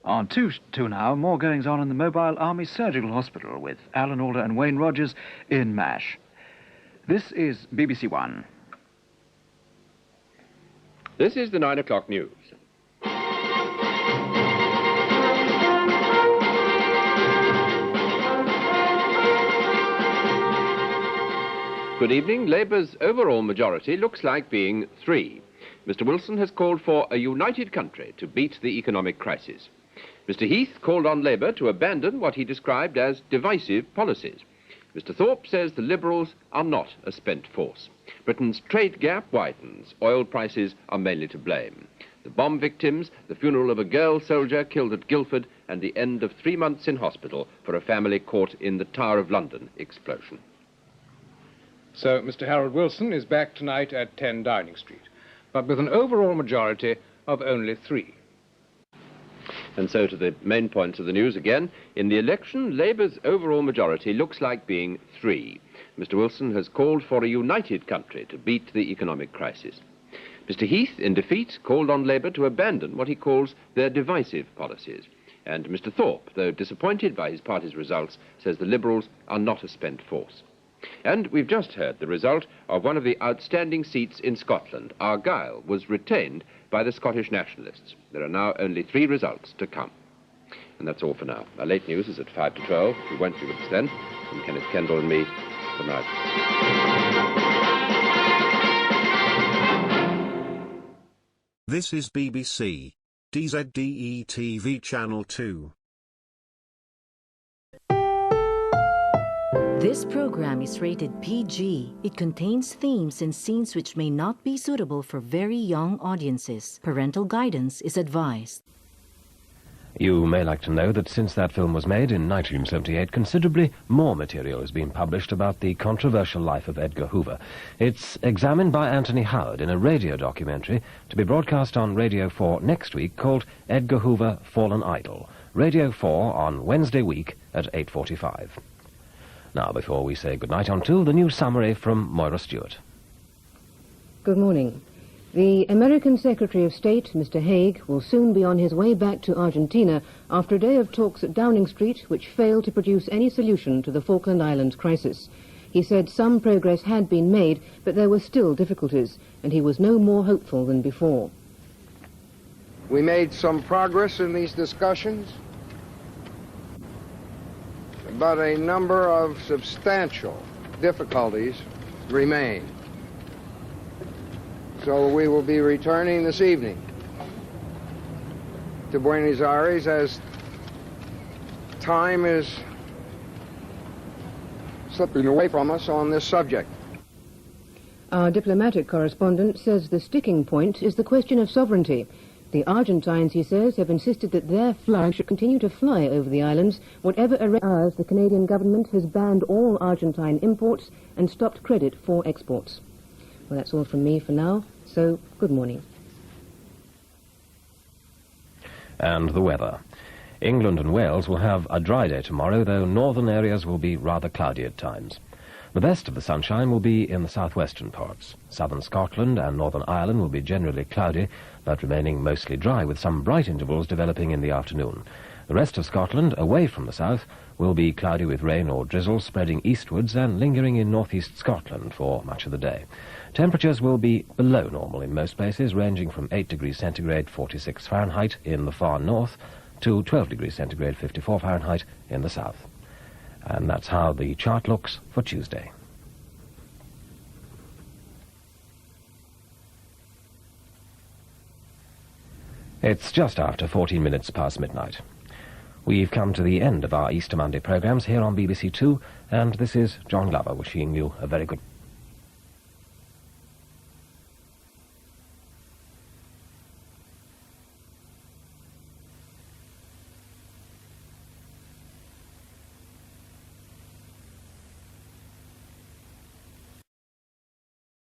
On 2 now, more goings on in the Mobile Army Surgical Hospital with Alan Alder and Wayne Rogers in MASH. This is BBC One. This is the 9 o'clock news. Good evening. Labour's overall majority looks like being 3. Mr Wilson has called for a united country to beat the economic crisis. Mr Heath called on Labour to abandon what he described as divisive policies. Mr Thorpe says the Liberals are not a spent force. Britain's trade gap widens. Oil prices are mainly to blame. The bomb victims, the funeral of a girl soldier killed at Guildford, and the end of 3 months in hospital for a family caught in the Tower of London explosion. So Mr Harold Wilson is back tonight at 10 Downing Street, but with an overall majority of only 3. And so to the main points of the news again. In the election, Labour's overall majority looks like being 3. Mr Wilson has called for a united country to beat the economic crisis. Mr Heath, in defeat, called on Labour to abandon what he calls their divisive policies. And Mr Thorpe, though disappointed by his party's results, says the Liberals are not a spent force. And we've just heard the result of one of the outstanding seats in Scotland. Argyll was retained by the Scottish nationalists. There are now only 3 results to come. And that's all for now. Our late news is at 5 to 12. You won't be with us then. From Kenneth Kendall and me, good night. This is BBC DZDE TV Channel 2. This program is rated PG. It contains themes and scenes which may not be suitable for very young audiences. Parental guidance is advised. You may like to know that since that film was made in 1978, considerably more material has been published about the controversial life of Edgar Hoover. It's examined by Anthony Howard in a radio documentary to be broadcast on Radio 4 next week called Edgar Hoover, Fallen Idol. Radio 4 on Wednesday week at 8:45. Now, before we say goodnight on to the news summary from Moira Stewart. Good morning. The American Secretary of State, Mr. Haig, will soon be on his way back to Argentina after a day of talks at Downing Street which failed to produce any solution to the Falkland Islands crisis. He said some progress had been made, but there were still difficulties, and he was no more hopeful than before. We made some progress in these discussions, but a number of substantial difficulties remain. So we will be returning this evening to Buenos Aires as time is slipping away from us on this subject. Our diplomatic correspondent says the sticking point is the question of sovereignty. The Argentines, he says, have insisted that their flag should continue to fly over the islands. Whatever arrangements, the Canadian government has banned all Argentine imports and stopped credit for exports. Well, that's all from me for now, so good morning. And the weather. England and Wales will have a dry day tomorrow, though northern areas will be rather cloudy at times. The best of the sunshine will be in the southwestern parts. Southern Scotland and Northern Ireland will be generally cloudy, but remaining mostly dry, with some bright intervals developing in the afternoon. The rest of Scotland, away from the south, will be cloudy with rain or drizzle spreading eastwards and lingering in northeast Scotland for much of the day. Temperatures will be below normal in most places, ranging from 8 degrees centigrade, 46 Fahrenheit in the far north, to 12 degrees centigrade, 54 Fahrenheit in the south. And that's how the chart looks for Tuesday. It's just after 14 minutes past midnight. We've come to the end of our Easter Monday programmes here on BBC Two, and this is John Glover wishing you a very good